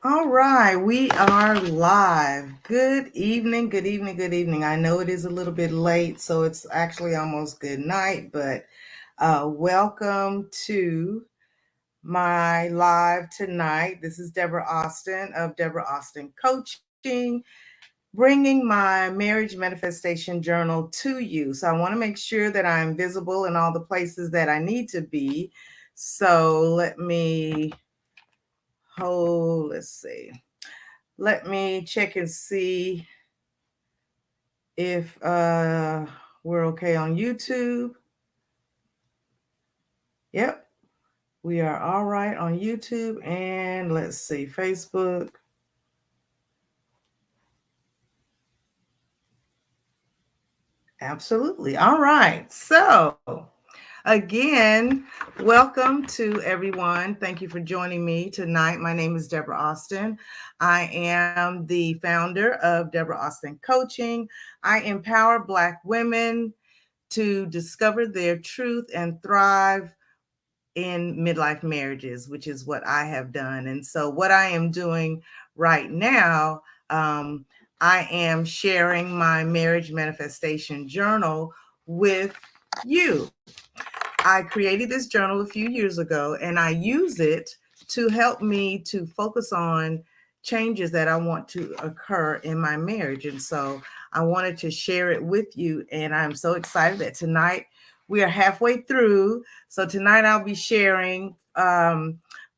All right, we are live. Good evening, good evening, good evening. I know it is a little bit late, so it's actually almost good night, but welcome to my live tonight. This is Deborah Austin of Deborah Austin Coaching, bringing my marriage manifestation journal to you. So I want to make sure that I'm visible in all the places that I need to be. So let me let's see. Let me check and see if we're okay on YouTube. Yep, we are all right on YouTube. And let's see, Facebook. Absolutely. All right. So, again, welcome to everyone. Thank you for joining me tonight. My name is Deborah Austin. I am the founder of Deborah Austin Coaching. I empower Black women to discover their truth and thrive in midlife marriages, which is what I have done. And so, what I am doing right now, I am sharing my marriage manifestation journal with you. I created this journal a few years ago, and I use it to help me to focus on changes that I want to occur in my marriage. And so I wanted to share it with you. And I'm so excited that tonight we are halfway through. So tonight I'll be sharing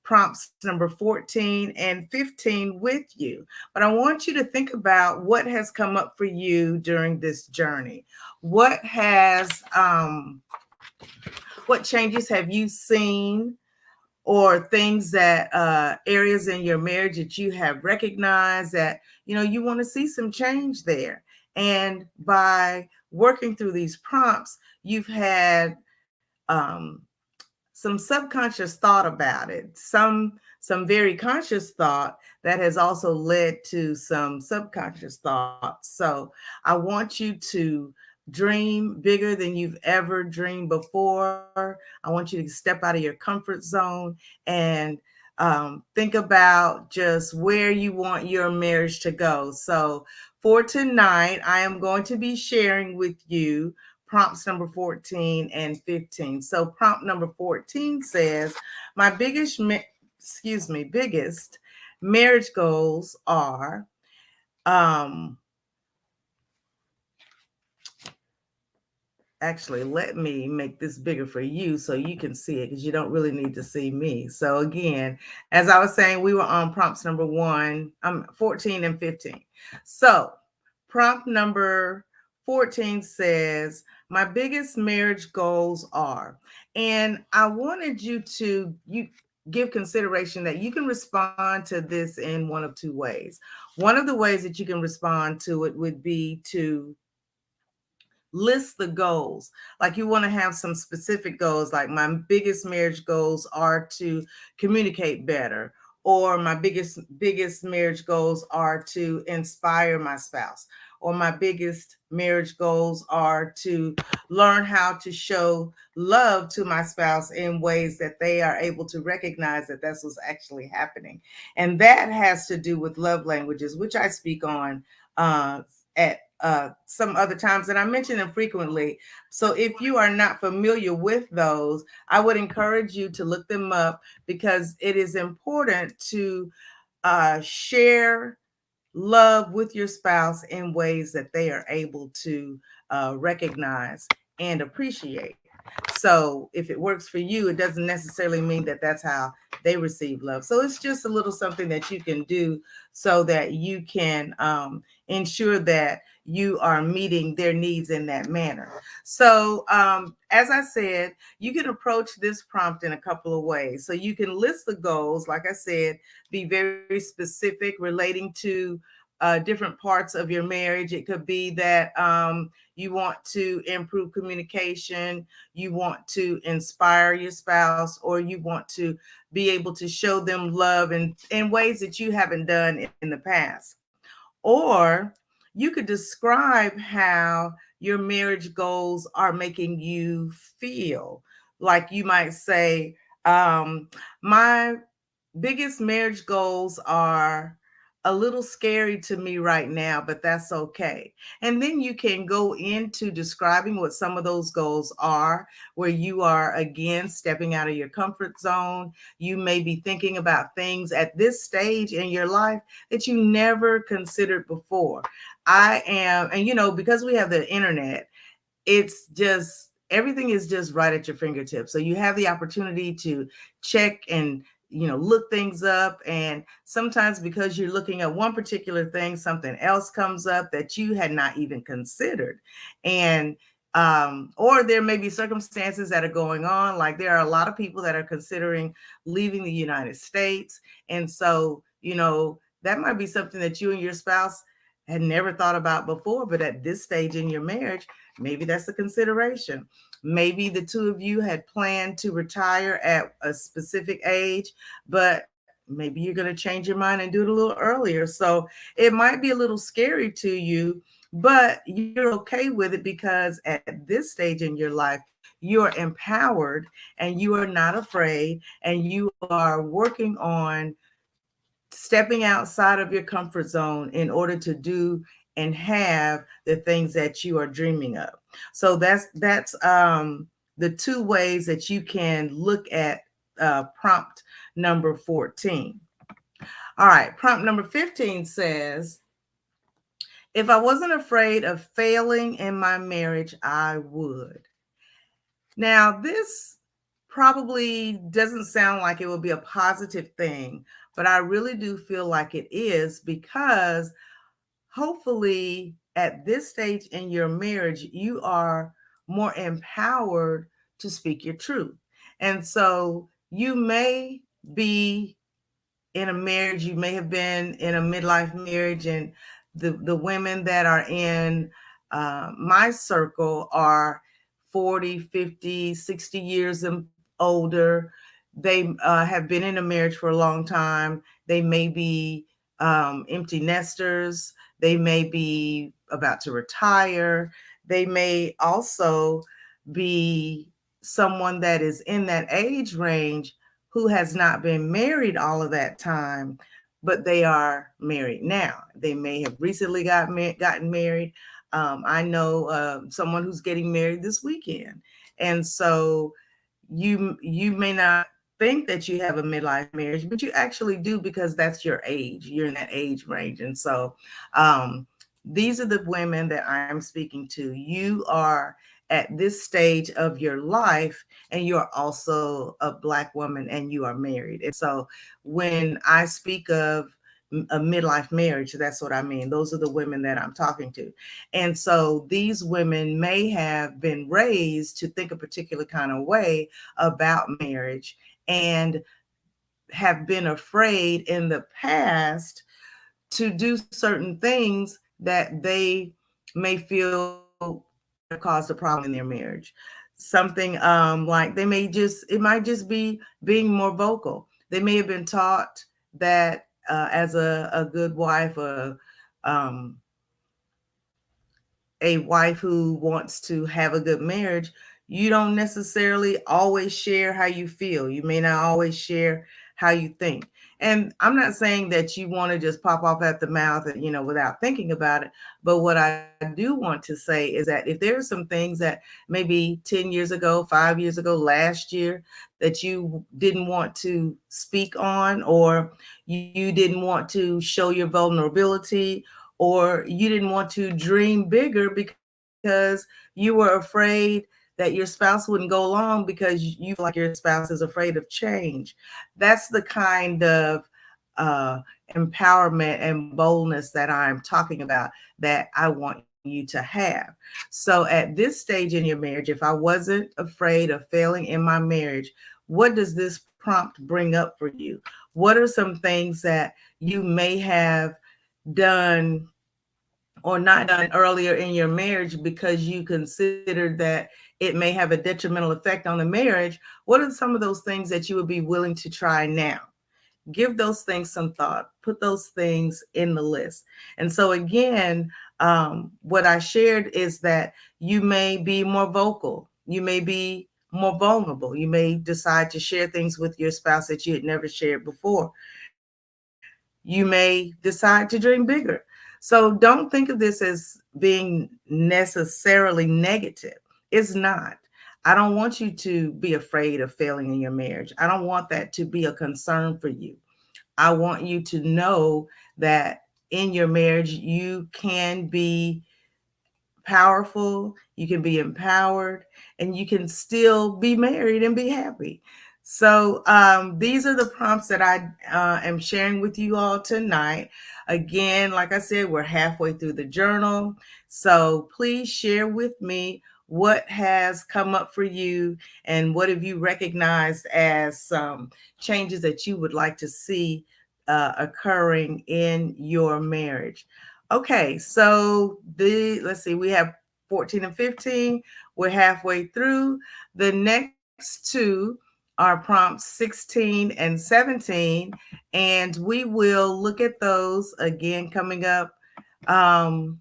prompts number 14 and 15 with you. But I want you to think about what has come up for you during this journey. What has what changes have you seen, or things that areas in your marriage that you have recognized that you want to see some change there? And by working through these prompts, you've had some subconscious thought about it, some very conscious thought that has also led to some subconscious thoughts. So I want you to dream bigger than you've ever dreamed before. I want you to step out of your comfort zone and think about just where you want your marriage to go. So for tonight, I am going to be sharing with you prompts number 14 and 15. So prompt number 14 says, my biggest marriage goals are um actually, let me make this bigger for you so you can see it, because you don't really need to see me. So again, as I was saying, we were on prompts number 14 and 15. So prompt number 14 says, my biggest marriage goals are, and I wanted you give consideration that you can respond to this in one of two ways. One of the ways that you can respond to it would be to list the goals. Like, you want to have some specific goals, like my biggest marriage goals are to communicate better, or my biggest marriage goals are to inspire my spouse, or my biggest marriage goals are to learn how to show love to my spouse in ways that they are able to recognize that that's what's actually happening. And that has to do with love languages, which I speak on at some other times, and I mention them frequently. So if you are not familiar with those, I would encourage you to look them up, because it is important to share love with your spouse in ways that they are able to recognize and appreciate. So if it works for you, it doesn't necessarily mean that that's how they receive love. So it's just a little something that you can do so that you can ensure that you are meeting their needs in that manner. So, as I said, you can approach this prompt in a couple of ways. So you can list the goals, like I said, be very specific relating to different parts of your marriage. It could be that you want to improve communication, you want to inspire your spouse, or you want to be able to show them love in ways that you haven't done in the past. Or you could describe how your marriage goals are making you feel. Like, you might say, my biggest marriage goals are a little scary to me right now, but that's okay. And then you can go into describing what some of those goals are, where you are again stepping out of your comfort zone. You may be thinking about things at this stage in your life that you never considered before. And because we have the internet, it's just everything is just right at your fingertips. So you have the opportunity to check and look things up, and sometimes because you're looking at one particular thing, something else comes up that you had not even considered. And or there may be circumstances that are going on, like there are a lot of people that are considering leaving the United States. And so that might be something that you and your spouse had never thought about before, but at this stage in your marriage, maybe that's a consideration. Maybe the two of you had planned to retire at a specific age, but maybe you're going to change your mind and do it a little earlier. So it might be a little scary to you, but you're okay with it because at this stage in your life, you're empowered and you are not afraid, and you are working on stepping outside of your comfort zone in order to do and have the things that you are dreaming of. So that's the two ways that you can look at prompt number 14. All right, prompt number 15 says, if I wasn't afraid of failing in my marriage, I would. Now, this probably doesn't sound like it would be a positive thing, but I really do feel like it is, because hopefully at this stage in your marriage, you are more empowered to speak your truth. And so you may be in a marriage, you may have been in a midlife marriage, and the women that are in my circle are 40, 50, 60 years and older. They have been in a marriage for a long time. They may be empty nesters. They may be about to retire. They may also be someone that is in that age range who has not been married all of that time, but they are married now. They may have recently gotten married. I know someone who's getting married this weekend. And so you may not think that you have a midlife marriage, but you actually do, because that's your age. You're in that age range. And so these are the women that I'm speaking to. You are at this stage of your life, and you're also a Black woman, and you are married. And so when I speak of a midlife marriage, that's what I mean. Those are the women that I'm talking to. And so these women may have been raised to think a particular kind of way about marriage, and have been afraid in the past to do certain things that they may feel have caused a problem in their marriage. Something like it might just be being more vocal. They may have been taught that as a good wife, um, a wife who wants to have a good marriage, you don't necessarily always share how you feel. You may not always share how you think. And I'm not saying that you want to just pop off at the mouth and, without thinking about it. But what I do want to say is that if there are some things that maybe 10 years ago, 5 years ago, last year, that you didn't want to speak on, or you didn't want to show your vulnerability, or you didn't want to dream bigger because you were afraid that your spouse wouldn't go along because you feel like your spouse is afraid of change. That's the kind of empowerment and boldness that I'm talking about, that I want you to have. So at this stage in your marriage, if I wasn't afraid of failing in my marriage, what does this prompt bring up for you? What are some things that you may have done or not done earlier in your marriage because you considered that it may have a detrimental effect on the marriage? What are some of those things that you would be willing to try now? Give those things some thought, put those things in the list. And so again, what I shared is that you may be more vocal, you may be more vulnerable. You may decide to share things with your spouse that you had never shared before. You may decide to dream bigger. So don't think of this as being necessarily negative. It's not. I don't want you to be afraid of failing in your marriage. I don't want that to be a concern for you. I want you to know that in your marriage, you can be powerful, you can be empowered, and you can still be married and be happy. So, these are the prompts that I am sharing with you all tonight. Again, like I said, we're halfway through the journal. So, please share with me what has come up for you and what have you recognized as some changes that you would like to see occurring in your marriage. Okay, so let's see, we have 14 and 15. We're halfway through. The next two are prompts 16 and 17, and we will look at those again coming up um,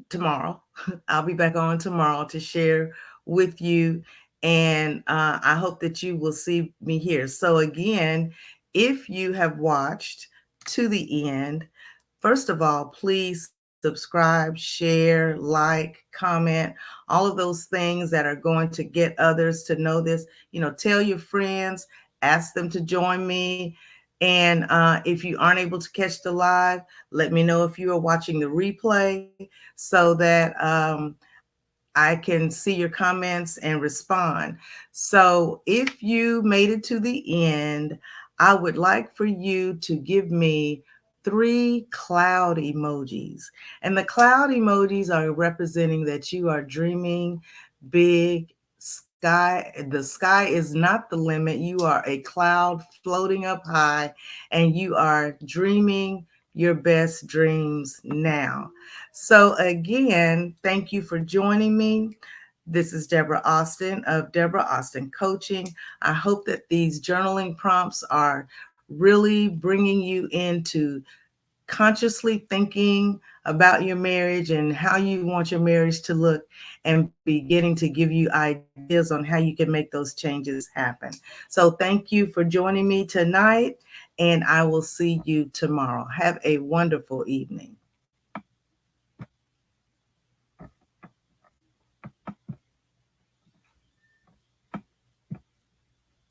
tomorrow. I'll be back on tomorrow to share with you, and I hope that you will see me here. So, again, if you have watched to the end, first of all, please subscribe, share, like, comment, all of those things that are going to get others to know this. Tell your friends, ask them to join me. And if you aren't able to catch the live, let me know if you are watching the replay so that I can see your comments and respond. So if you made it to the end, I would like for you to give me 3 cloud emojis. And the cloud emojis are representing that you are dreaming big. The sky is not the limit. You are a cloud floating up high, and you are dreaming your best dreams now. So, again, thank you for joining me. This is Deborah Austin of Deborah Austin Coaching. I hope that these journaling prompts are really bringing you into consciously thinking about your marriage and how you want your marriage to look, and beginning to give you ideas on how you can make those changes happen. So, thank you for joining me tonight, and I will see you tomorrow. Have a wonderful evening.